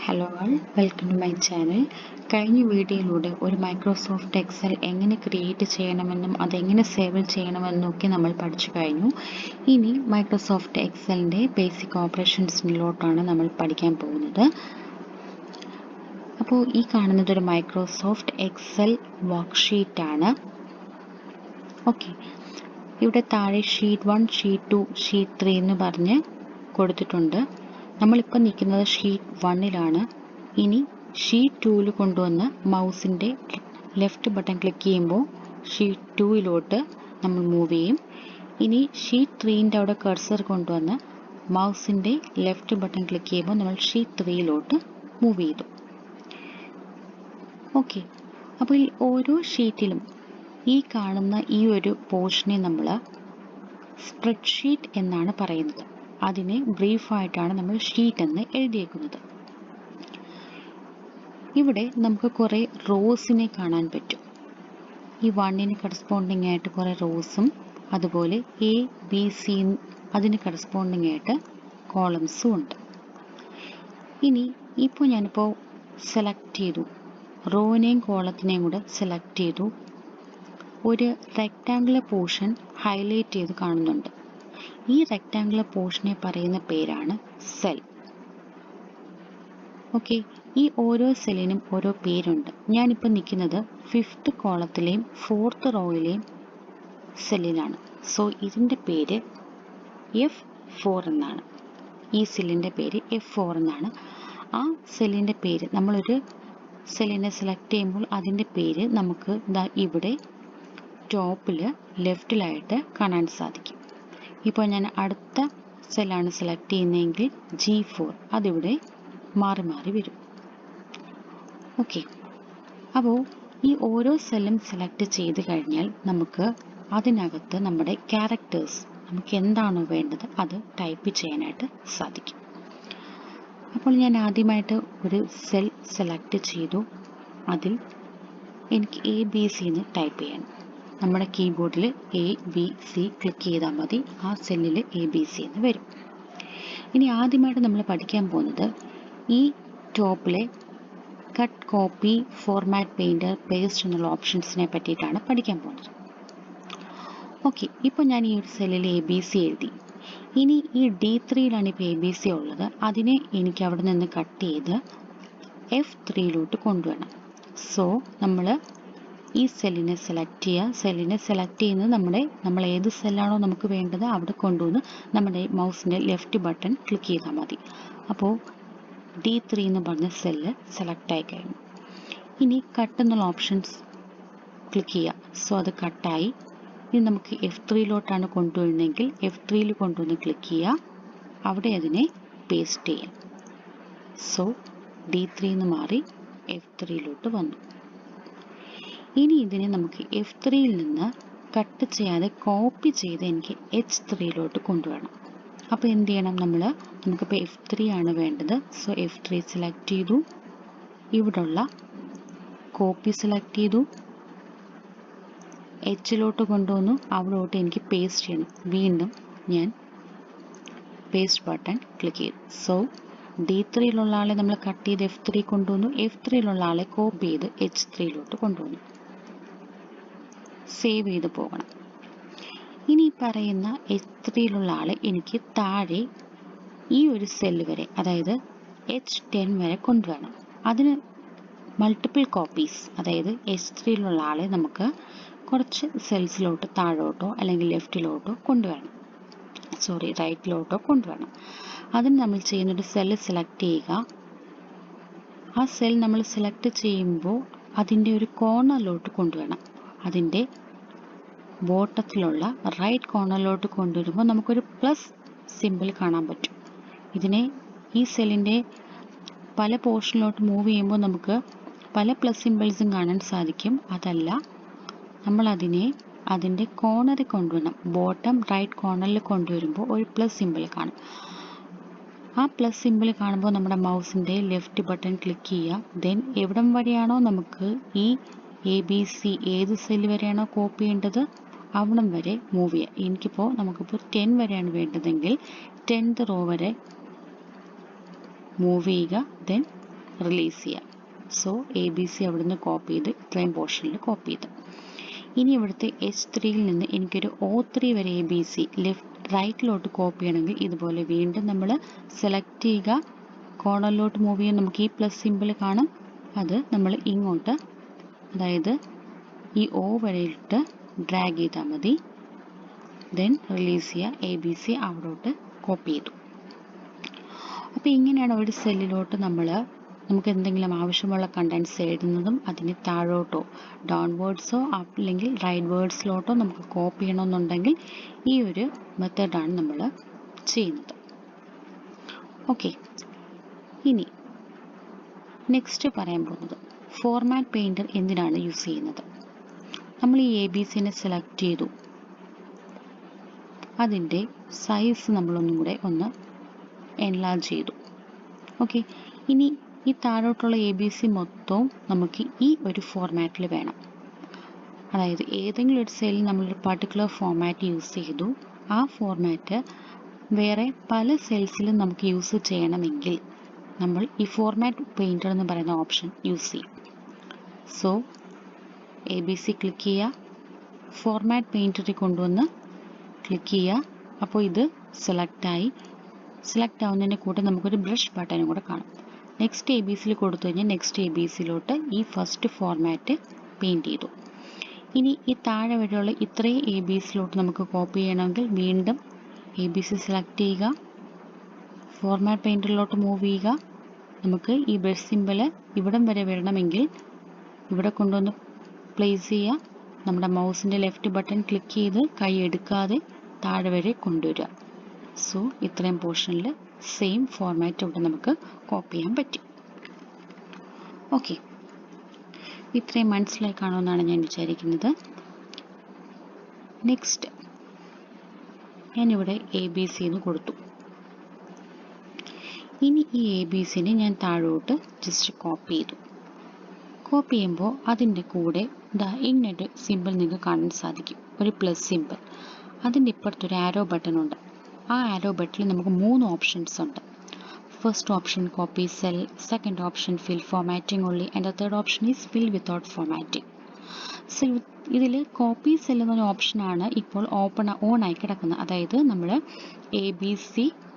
Hello all, welcome to my channel. കഴിഞ്ഞ വീഡിയോയിലൂടെ ഒരു മൈക്രോസോഫ്റ്റ് എക്സൽ എങ്ങനെ ക്രിയേറ്റ് ചെയ്യണമെന്നും അതെങ്ങനെ സേവ് ചെയ്യണമെന്നും ഒക്കെ നമ്മൾ പഠിച്ചു കഴിഞ്ഞു. ഇനി മൈക്രോസോഫ്റ്റ് എക്സലിൻ്റെ ബേസിക് ഓപ്പറേഷൻസിലോട്ടാണ് നമ്മൾ പഠിക്കാൻ പോകുന്നത്. അപ്പോൾ ഈ കാണുന്നത് ഒരു മൈക്രോസോഫ്റ്റ് എക്സൽ വർക്ക്ഷീറ്റാണ്. ഓക്കെ, ഇവിടെ താഴെ ഷീറ്റ് 1, ഷീറ്റ് 2, ഷീറ്റ് 3 എന്ന് പറഞ്ഞ് കൊടുത്തിട്ടുണ്ട്. നമ്മളിപ്പോൾ നിൽക്കുന്നത് ഷീറ്റ് 1ലാണ്. ഇനി ഷീറ്റ് 2ൽ കൊണ്ടുവന്ന് മൗസിൻ്റെ ലെഫ്റ്റ് ബട്ടൺ ക്ലിക്ക് ചെയ്യുമ്പോൾ ഷീറ്റ് 2യിലോട്ട് നമ്മൾ മൂവ് ചെയ്യും. ഇനി ഷീറ്റ് 3ൻ്റെ അവിടെ കഴ്സർ കൊണ്ടുവന്ന് മൗസിൻ്റെ ലെഫ്റ്റ് ബട്ടൺ ക്ലിക്ക് ചെയ്യുമ്പോൾ നമ്മൾ ഷീറ്റ് 3യിലോട്ട് മൂവ് ചെയ്തു. ഓക്കെ, അപ്പോൾ ഈ ഓരോ ഷീറ്റിലും ഈ കാണുന്ന ഈ ഒരു പോർഷനെ നമ്മൾ സ്പ്രെഡ്ഷീറ്റ് എന്നാണ് പറയുന്നത്. അതിനെ ബ്രീഫായിട്ടാണ് നമ്മൾ ഷീറ്റ് എന്ന് എഴുതിയേക്കുന്നത്. ഇവിടെ നമുക്ക് കുറേ റോസിനെ കാണാൻ പറ്റും. ഈ 1ന് കറസ്പോണ്ടിങ് ആയിട്ട് കുറേ റോസും അതുപോലെ എ ബി സി അതിന് കറസ്പോണ്ടിങ് ആയിട്ട് കോളംസും ഉണ്ട്. ഇനി ഇപ്പോൾ ഞാനിപ്പോൾ സെലക്ട് ചെയ്തു, റോവിനെയും കോളത്തിനെയും കൂടെ സെലക്ട് ചെയ്തു. ഒരു റെക്റ്റാങ്കുലർ പോർഷൻ ഹൈലൈറ്റ് ചെയ്ത് കാണുന്നുണ്ട്. ഈ റെക്റ്റാങ്കുലർ പോർഷനെ പറയുന്ന പേരാണ് സെൽ. ഓക്കെ, ഈ ഓരോ സെല്ലിനും ഓരോ പേരുണ്ട്. ഞാനിപ്പോൾ നിൽക്കുന്നത് 5th കോളത്തിലെയും 4th റോയിലെയും സെല്ലിലാണ്. സോ ഇതിൻ്റെ പേര് F4 എന്നാണ്. ഈ സെല്ലിൻ്റെ പേര് F4 എന്നാണ്. ആ സെല്ലിൻ്റെ പേര് നമ്മളൊരു സെല്ലിനെ സെലക്ട് ചെയ്യുമ്പോൾ അതിൻ്റെ പേര് നമുക്ക് ഇവിടെ ടോപ്പിൽ ലെഫ്റ്റിലായിട്ട് കാണാൻ സാധിക്കും. ഇപ്പോൾ ഞാൻ അടുത്ത സെല്ലാണ് സെലക്ട് ചെയ്യുന്നതെങ്കിൽ G4 അതിവിടെ മാറി മാറി വരും. ഓക്കെ, അപ്പോൾ ഈ ഓരോ സെല്ലും സെലക്ട് ചെയ്ത് കഴിഞ്ഞാൽ നമുക്ക് അതിനകത്ത് നമ്മുടെ ക്യാരക്ടേഴ്സ് നമുക്ക് എന്താണോ വേണ്ടത് അത് ടൈപ്പ് ചെയ്യാനായിട്ട് സാധിക്കും. അപ്പോൾ ഞാൻ ആദ്യമായിട്ട് ഒരു സെൽ സെലക്ട് ചെയ്തു. അതിൽ എനിക്ക് ABC എന്ന് ടൈപ്പ് ചെയ്യണം. നമ്മുടെ കീബോർഡിൽ ABC ക്ലിക്ക് ചെയ്താൽ മതി, ആ സെല്ലിൽ ABC എന്ന് വരും. ഇനി ആദ്യമായിട്ട് നമ്മൾ പഠിക്കാൻ പോകുന്നത് ഈ ടോപ്പിലെ cut, copy, format, painter, paste എന്നുള്ള ഓപ്ഷൻസിനെ പറ്റിയിട്ടാണ് പഠിക്കാൻ പോകുന്നത്. ഓക്കെ, ഇപ്പോൾ ഞാൻ ഈ ഒരു സെല്ലിൽ ABC എഴുതി. ഇനി ഈ D3യിലാണ് ഇപ്പോൾ ABC ഉള്ളത്. അതിനെ എനിക്ക് അവിടെ നിന്ന് കട്ട് ചെയ്ത് F3യിലോട്ട് കൊണ്ടുവരണം. സോ നമ്മൾ ഈ സെല്ലിനെ സെലക്ട് ചെയ്യുക. സെല്ലിനെ സെലക്ട് ചെയ്യുന്നത് നമ്മൾ ഏത് സെല്ലാണോ നമുക്ക് വേണ്ടത് അവിടെ കൊണ്ടുവന്ന് നമ്മുടെ മൗസിൻ്റെ ലെഫ്റ്റ് ബട്ടൺ ക്ലിക്ക് ചെയ്താൽ മതി. അപ്പോൾ D3 എന്ന് പറഞ്ഞ സെല്ല് സെലക്ട് ആയി കഴിഞ്ഞു. ഇനി കട്ട് എന്നുള്ള ഓപ്ഷൻസ് ക്ലിക്ക് ചെയ്യുക. സോ അത് കട്ടായി. ഇനി നമുക്ക് F3യിലോട്ടാണ് കൊണ്ടുവരുന്നതെങ്കിൽ F3യിൽ കൊണ്ടുവന്ന് ക്ലിക്ക് ചെയ്യുക. അവിടെ അതിനെ പേസ്റ്റ് ചെയ്യാം. സോ D3 എന്ന് മാറി F3യിലോട്ട് വന്നു. ഇനി ഇതിനെ നമുക്ക് F3യിൽ നിന്ന് കട്ട് ചെയ്യാതെ കോപ്പി ചെയ്ത് എനിക്ക് H3യിലോട്ട് കൊണ്ടുവരണം. അപ്പോൾ എന്ത് ചെയ്യണം, നമുക്കിപ്പോൾ F3 ആണ് വേണ്ടത്. സോ F3 സെലക്ട് ചെയ്തു, ഇവിടുള്ള കോപ്പി സെലക്ട് ചെയ്തു, Hലോട്ട് കൊണ്ടുവന്നു. അവിടോട്ട് എനിക്ക് പേസ്റ്റ് ചെയ്യണം. വീണ്ടും ഞാൻ പേസ്റ്റ് ബട്ടൺ ക്ലിക്ക് ചെയ്തു. സോ D3യിലുള്ള ആളെ നമ്മൾ കട്ട് ചെയ്ത് F3 കൊണ്ടുവന്നു. F3യിലുള്ള ആളെ കോപ്പി ചെയ്ത് H3യിലോട്ട് കൊണ്ടുവന്നു. സേവ് ചെയ്ത് പോകണം. ഇനി പറയുന്ന H3യിലുള്ള ആളെ എനിക്ക് താഴെ ഈ ഒരു സെല്ല് വരെ, അതായത് H10 വരെ കൊണ്ടുവരണം. അതിന് മൾട്ടിപ്പിൾ കോപ്പീസ്, അതായത് H3യിലുള്ള ആളെ നമുക്ക് കുറച്ച് സെൽസിലോട്ട് താഴോട്ടോ അല്ലെങ്കിൽ ലെഫ്റ്റിലോട്ടോ കൊണ്ടുവരണം. റൈറ്റിലോട്ടോ കൊണ്ടുവരണം. അതിന് നമ്മൾ ചെയ്യുന്നൊരു സെല്ല് സെലക്ട് ചെയ്യുക. ആ സെൽ നമ്മൾ സെലക്ട് ചെയ്യുമ്പോൾ അതിൻ്റെ ഒരു കോർണറിലോട്ട് കൊണ്ടുവരണം. അതിൻ്റെ ബോട്ടത്തിലുള്ള റൈറ്റ് കോർണറിലോട്ട് കൊണ്ടുവരുമ്പോൾ നമുക്കൊരു പ്ലസ് സിമ്പിൾ കാണാൻ പറ്റും. ഈ സെല്ലിൻ്റെ പല പോർഷനിലോട്ട് മൂവ് ചെയ്യുമ്പോൾ നമുക്ക് പല പ്ലസ് സിമ്പിൾസും കാണാൻ സാധിക്കും. അതല്ല, അതിൻ്റെ കോർണറിൽ കൊണ്ടുവരണം. ബോട്ടം റൈറ്റ് കോർണറിൽ കൊണ്ടുവരുമ്പോൾ ഒരു പ്ലസ് സിമ്പിൾ കാണും. ആ പ്ലസ് സിമ്പിൾ കാണുമ്പോൾ നമ്മുടെ മൗസിൻ്റെ ലെഫ്റ്റ് ബട്ടൺ ക്ലിക്ക് ചെയ്യുക. ദെൻ എവിടം വരെയാണോ നമുക്ക് ഈ ABC ഏത് സെല്ല് വരെയാണോ കോപ്പി ചെയ്യേണ്ടത് അവിടം വരെ മൂവ് ചെയ്യുക. നമുക്കിപ്പോൾ 10 വരെയാണ് വേണ്ടതെങ്കിൽ 10th റോ വരെ മൂവ് ചെയ്യുക. ദെൻ റിലീസ് ചെയ്യാം. സോ ABC അവിടുന്ന് കോപ്പി ചെയ്ത് ഇത്രയും പോർഷനിൽ കോപ്പി ചെയ്ത്. ഇനി ഇവിടുത്തെ H3യിൽ നിന്ന് എനിക്കൊരു O3 വരെ ABC റൈറ്റിലോട്ട് കോപ്പി ചെയ്യണമെങ്കിൽ ഇതുപോലെ വീണ്ടും നമ്മൾ സെലക്ട് ചെയ്യുക. കോർണറിലോട്ട് മൂവ് ചെയ്യാൻ നമുക്ക് ഈ പ്ലസ് സിമ്പിൾ കാണും. അത് നമ്മൾ ഇങ്ങോട്ട്, അതായത് ഈ O വരെയിട്ട് ഡ്രാഗ് ചെയ്താൽ മതി. ദെൻ റിലീസ് ചെയ്യുക. ABC അവിടോട്ട് കോപ്പി ചെയ്തു. അപ്പോൾ ഇങ്ങനെയാണ് ഒരു സെല്ലിലോട്ട് നമുക്ക് എന്തെങ്കിലും ആവശ്യമുള്ള കണ്ടൻസ് എഴുതുന്നതും അതിന് താഴോട്ടോ ഡൗൺവേർഡ്സോ അല്ലെങ്കിൽ റൈറ്റ് വേർഡ്സിലോട്ടോ നമുക്ക് കോപ്പി ചെയ്യണമെന്നുണ്ടെങ്കിൽ ഈ ഒരു മെത്തേഡാണ് നമ്മൾ ചെയ്യുന്നത്. ഓക്കെ, ഇനി നെക്സ്റ്റ് പറയാൻ പോകുന്നത് ഫോർമാറ്റ് പെയിൻറ്റർ എന്തിനാണ് യൂസ് ചെയ്യുന്നത്. നമ്മൾ ഈ ABCനെ സെലക്ട് ചെയ്തു, അതിൻ്റെ സൈസ് നമ്മളൊന്നും കൂടെ ഒന്ന് എൻലാർജ് ചെയ്തു. ഓക്കെ, ഇനി ഈ താഴോട്ടുള്ള ABC മൊത്തവും നമുക്ക് ഈ ഒരു ഫോർമാറ്റിൽ വേണം. അതായത് ഏതെങ്കിലും ഒരു സെല്ലിൽ നമ്മളൊരു പർട്ടിക്കുലർ ഫോർമാറ്റ് യൂസ് ചെയ്തു, ആ ഫോർമാറ്റ് വേറെ പല സെൽസിലും നമുക്ക് യൂസ് ചെയ്യണമെങ്കിൽ നമ്മൾ ഈ ഫോർമാറ്റ് പെയിൻറ്റർ എന്ന് പറയുന്ന ഓപ്ഷൻ യൂസ് ചെയ്യും. സോ ABC ക്ലിക്ക് ചെയ്യുക, ഫോർമാറ്റ് പെയിൻറ്ററിൽ കൊണ്ടുവന്ന് ക്ലിക്ക് ചെയ്യുക. അപ്പോൾ ഇത് സെലക്ട് ആവുന്നതിൻ്റെ കൂടെ നമുക്കൊരു ബ്രഷ് ബട്ടനും കൂടെ കാണും. നെക്സ്റ്റ് ABCയിൽ കൊടുത്തു കഴിഞ്ഞാൽ നെക്സ്റ്റ് ABCയിലോട്ട് ഈ ഫസ്റ്റ് ഫോർമാറ്റ് പെയിൻറ്റ് ചെയ്തു. ഇനി ഈ താഴെ വരെയുള്ള ഇത്രയും ABCയിലോട്ട് നമുക്ക് കോപ്പി ചെയ്യണമെങ്കിൽ വീണ്ടും ABC സെലക്ട് ചെയ്യുക, ഫോർമാറ്റ് പെയിൻറ്ററിലോട്ട് മൂവ് ചെയ്യുക. നമുക്ക് ഈ ബ്രഷ് സിമ്പിൾ ഇവിടം വരെ വരണമെങ്കിൽ ഇവിടെ കൊണ്ടുവന്ന് പ്ലേസ് ചെയ്യുക. നമ്മുടെ മൗസിൻ്റെ ലെഫ്റ്റ് ബട്ടൺ ക്ലിക്ക് ചെയ്ത് കൈ എടുക്കാതെ താഴെ വരെ കൊണ്ടുവരിക. സോ ഇത്രയും പോർഷനിൽ സെയിം ഫോർമാറ്റ് ഇവിടെ നമുക്ക് കോപ്പി ചെയ്യാൻ പറ്റും. ഓക്കെ, ഇത്രയും മനസ്സിലായി കാണുമെന്നാണ് ഞാൻ വിചാരിക്കുന്നത്. നെക്സ്റ്റ് ഞാനിവിടെ ABC എന്ന് കൊടുത്തു. ഇനി ഈ ABCനെ ഞാൻ താഴോട്ട് ജസ്റ്റ് കോപ്പി ചെയ്തു. കോപ്പി ചെയ്യുമ്പോൾ അതിൻ്റെ കൂടെ ഇങ്ങനൊരു സിമ്പിൾ നിങ്ങൾക്ക് കാണാൻ സാധിക്കും, ഒരു പ്ലസ് സിമ്പിൾ. അതിൻ്റെ ഇപ്പുറത്തൊരു ആരോ ബട്ടൺ ഉണ്ട്. ആ ആരോ ബട്ടണിൽ നമുക്ക് 3 ഓപ്ഷൻസ് ഉണ്ട്. First option copy cell, second option fill formatting only and the third option is fill without formatting. ഇതിൽ കോപ്പി സെൽ എന്നൊരു ഓപ്ഷനാണ് ഇപ്പോൾ ഓൺ ആയി കിടക്കുന്നത്. അതായത് നമ്മൾ ABC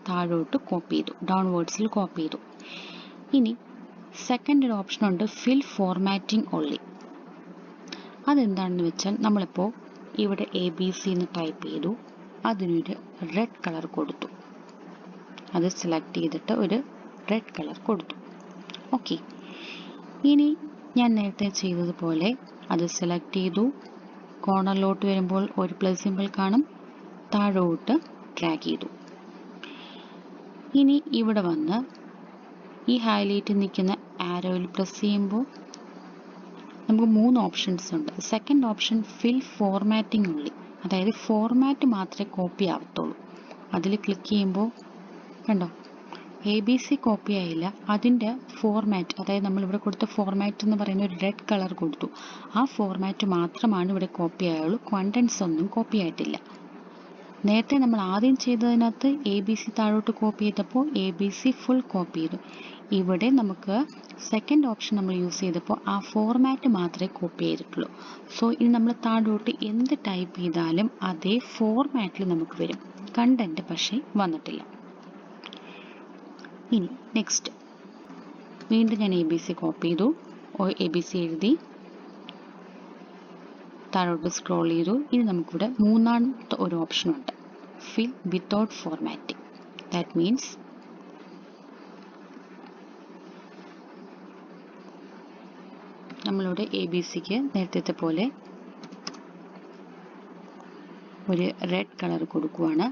താഴോട്ട് കോപ്പി ചെയ്തു, ഡൗൺവേർഡ്സിൽ കോപ്പി ചെയ്തു. ഇനി സെക്കൻഡ് ഒരു ഓപ്ഷൻ ഉണ്ട്, ഫിൽ ഫോർമാറ്റിംഗ് ഓൺലി. അതെന്താണെന്ന് വെച്ചാൽ നമ്മളിപ്പോൾ ഇവിടെ ABC എന്ന് ടൈപ്പ് ചെയ്തു, അതിനൊരു റെഡ് കളർ കൊടുത്തു. അത് സെലക്ട് ചെയ്തിട്ട് ഒരു റെഡ് കളർ കൊടുത്തു. ഓക്കെ, ഇനി ഞാൻ നേരത്തെ ചെയ്തതുപോലെ അത് സെലക്ട് ചെയ്തു, കോർണറിലോട്ട് വരുമ്പോൾ ഒരു പ്ലസ് സിമ്പിൾ കാണും, താഴോട്ട് ഡ്രാഗ് ചെയ്തു. ഇനി ഇവിടെ വന്ന് ഈ ഹൈലൈറ്റ് നിൽക്കുന്ന ആരോയിൽ പ്രസ് ചെയ്യുമ്പോൾ നമുക്ക് 3 ഓപ്ഷൻസ് ഉണ്ട്. സെക്കൻഡ് ഓപ്ഷൻ ഫിൽ ഫോർമാറ്റിംഗ് ഉള്ളി, അതായത് ഫോർമാറ്റ് മാത്രമേ കോപ്പി ആവത്തുള്ളൂ. അതിൽ ക്ലിക്ക് ചെയ്യുമ്പോൾ കണ്ടോ ABC കോപ്പി ആയില്ല, അതിൻ്റെ ഫോർമാറ്റ്, അതായത് നമ്മളിവിടെ കൊടുത്ത ഫോർമാറ്റ് എന്ന് പറയുന്ന ഒരു റെഡ് കളർ കൊടുത്തു, ആ ഫോർമാറ്റ് മാത്രമാണ് ഇവിടെ കോപ്പി ആയുള്ളൂ, കണ്ടൻസ് ഒന്നും കോപ്പി ആയിട്ടില്ല. നേരത്തെ നമ്മൾ ആദ്യം ചെയ്തതിനകത്ത് ABC താഴോട്ട് കോപ്പി ചെയ്തപ്പോൾ ABC ഫുൾ കോപ്പി ചെയ്തു. ഇവിടെ നമുക്ക് സെക്കൻഡ് ഓപ്ഷൻ നമ്മൾ യൂസ് ചെയ്തപ്പോൾ ആ ഫോർമാറ്റ് മാത്രമേ കോപ്പി ചെയ്തിട്ടുള്ളൂ. സോ ഇനി നമ്മൾ താഴോട്ട് എന്ത് ടൈപ്പ് ചെയ്താലും അതേ ഫോർമാറ്റിൽ നമുക്ക് വരും, കണ്ടന്റ് പക്ഷേ വന്നിട്ടില്ല. ഇനി നെക്സ്റ്റ് വീണ്ടും ഞാൻ ABC കോപ്പി ചെയ്തു, ABC എഴുതി, താഴോട്ട് സ്ക്രോൾ ചെയ്തു. ഇനി നമുക്കിവിടെ മൂന്നാമത്തെ ഒരു ഓപ്ഷൻ ഉണ്ട്, ഫിൽ വിത്തൗട്ട് ഫോർമാറ്റിംഗ്. ദാറ്റ് മീൻസ് നമ്മളിവിടെ ABCക്ക് നേരത്തെ പോലെ ഒരു റെഡ് കളർ കൊടുക്കുവാണ്.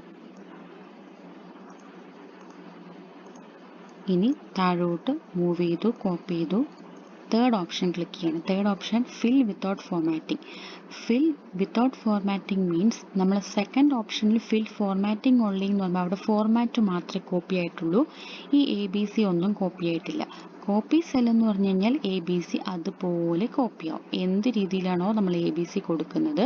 ഇനി താഴോട്ട് മൂവ് ചെയ്തു, കോപ്പി ചെയ്തു, തേർഡ് ഓപ്ഷൻ ക്ലിക്ക് ചെയ്യണം. തേർഡ് ഓപ്ഷൻ ഫിൽ വിത്തൗട്ട് ഫോർമാറ്റിംഗ്. ഫിൽ വിത്തൗട്ട് ഫോർമാറ്റിംഗ് മീൻസ് നമ്മൾ സെക്കൻഡ് ഓപ്ഷനിൽ ഫിൽ ഫോർമാറ്റിംഗ് ഓൺലി എന്ന് പറയുമ്പോൾ അവിടെ ഫോർമാറ്റ് മാത്രമേ കോപ്പി ആയിട്ടുള്ളൂ, ഈ ABC ഒന്നും കോപ്പി ആയിട്ടില്ല. കോപ്പി സെൽ എന്ന് പറഞ്ഞു കഴിഞ്ഞാൽ ABC അതുപോലെ കോപ്പിയാവും. എന്ത് രീതിയിലാണോ നമ്മൾ ABC കൊടുക്കുന്നത്,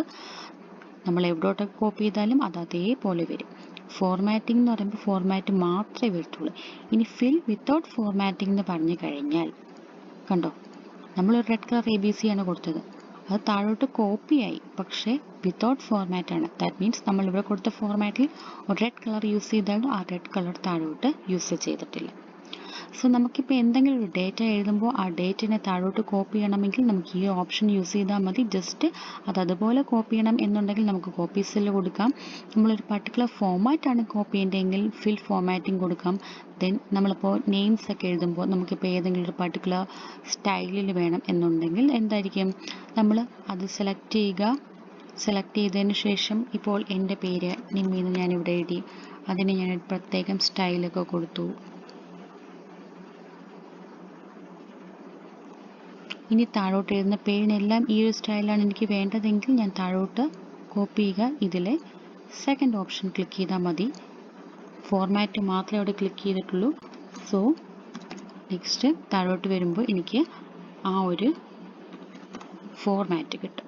നമ്മൾ എവിടോട്ടൊക്കെ കോപ്പി ചെയ്താലും അത് അതേപോലെ വരും. ഫോർമാറ്റിംഗ് എന്ന് പറയുമ്പോൾ ഫോർമാറ്റ് മാത്രമേ വരത്തുള്ളൂ. ഇനി ഫിൽ വിത്തൗട്ട് ഫോർമാറ്റിംഗ് എന്ന് പറഞ്ഞു കഴിഞ്ഞാൽ കണ്ടോ, നമ്മളൊരു റെഡ് കളർ ABC ആണ് കൊടുത്തത്, അത് താഴോട്ട് കോപ്പിയായി, പക്ഷേ വിത്തൗട്ട് ഫോർമാറ്റ് ആണ്. ദാറ്റ് മീൻസ് നമ്മളിവിടെ കൊടുത്ത ഫോർമാറ്റിൽ ഒരു റെഡ് കളർ യൂസ് ചെയ്താലും ആ റെഡ് കളർ താഴോട്ട് യൂസ് ചെയ്തിട്ടില്ല. സോ നമുക്കിപ്പോൾ എന്തെങ്കിലും ഒരു ഡേറ്റ എഴുതുമ്പോൾ ആ ഡേറ്റിനെ താഴോട്ട് കോപ്പി ചെയ്യണമെങ്കിൽ നമുക്ക് ഈ ഓപ്ഷൻ യൂസ് ചെയ്താൽ മതി. ജസ്റ്റ് അത് അതുപോലെ കോപ്പി ചെയ്യണം എന്നുണ്ടെങ്കിൽ നമുക്ക് കോപ്പി സെല്ല് കൊടുക്കാം. നമ്മളൊരു പർട്ടിക്കുലർ ഫോമാറ്റാണ് കോപ്പി ചെയ്യേണ്ടതെങ്കിൽ ഫിൽ ഫോമാറ്റിംഗ് കൊടുക്കാം. ദെൻ നമ്മളിപ്പോൾ നെയിംസ് ഒക്കെ എഴുതുമ്പോൾ നമുക്കിപ്പോൾ ഏതെങ്കിലും ഒരു പർട്ടിക്കുലർ സ്റ്റൈലിൽ വേണം എന്നുണ്ടെങ്കിൽ എന്തായിരിക്കും, നമ്മൾ അത് സെലക്ട് ചെയ്യുക. സെലക്ട് ചെയ്തതിന് ശേഷം ഇപ്പോൾ എൻ്റെ പേര് നിമ്മീന്ന് ഞാനിവിടെ എഴുതി, അതിന് ഞാൻ പ്രത്യേകം സ്റ്റൈലൊക്കെ കൊടുത്തു. ഇനി താഴോട്ട് എഴുതുന്ന പേരിനെല്ലാം ഈ ഒരു സ്റ്റൈലാണ് എനിക്ക് വേണ്ടതെങ്കിൽ ഞാൻ താഴോട്ട് കോപ്പി ചെയ്യുക. ഇതിലെ സെക്കൻഡ് ഓപ്ഷൻ ക്ലിക്ക് ചെയ്താൽ മതി. ഫോർമാറ്റ് മാത്രമേ അവിടെ ക്ലിക്ക് ചെയ്തിട്ടുള്ളൂ. സോ നെക്സ്റ്റ് താഴോട്ട് വരുമ്പോൾ എനിക്ക് ആ ഒരു ഫോർമാറ്റ് കിട്ടും.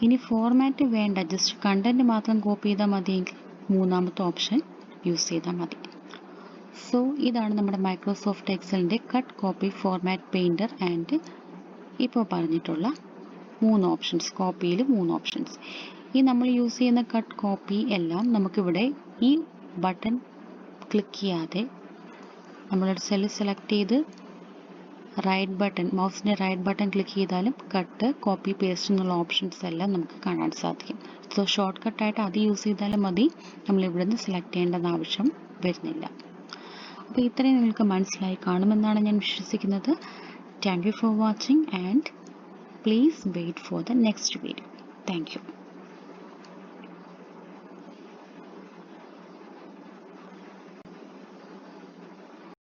ഇനി ഫോർമാറ്റ് വേണ്ട, ജസ്റ്റ് കണ്ടന്റ് മാത്രം കോപ്പി ചെയ്താൽ മതിയെങ്കിൽ മൂന്നാമത്തെ ഓപ്ഷൻ യൂസ് ചെയ്താൽ മതി. സോ ഇതാണ് നമ്മുടെ മൈക്രോസോഫ്റ്റ് എക്സലിൻ്റെ cut, copy, format, painter and ഇപ്പോൾ പറഞ്ഞിട്ടുള്ള 3 ഓപ്ഷൻസ്. കോപ്പിയിൽ 3 ഓപ്ഷൻസ്. ഈ നമ്മൾ യൂസ് ചെയ്യുന്ന കട്ട്, കോപ്പി എല്ലാം നമുക്കിവിടെ ഈ ബട്ടൺ ക്ലിക്ക് ചെയ്യാതെ നമ്മളൊരു സെല്ല് സെലക്ട് ചെയ്ത് റൈറ്റ് ബട്ടൺ, മൗസിൻ്റെ റൈറ്റ് ബട്ടൺ ക്ലിക്ക് ചെയ്താലും കട്ട്, കോപ്പി, പേസ്റ്റ് എന്നുള്ള ഓപ്ഷൻസ് എല്ലാം നമുക്ക് കാണാൻ സാധിക്കും. സോ ഷോർട്ട് കട്ടായിട്ട് അത് യൂസ് ചെയ്താലും മതി, നമ്മളിവിടെ നിന്ന് സെലക്ട് ചെയ്യേണ്ടെന്ന് ആവശ്യം വരുന്നില്ല. അപ്പോൾ ഇത്രയും നിങ്ങൾക്ക് മനസ്സിലായി കാണുമെന്നാണ് ഞാൻ വിശ്വസിക്കുന്നത്. Thank you for watching and please wait for the next video. Thank U.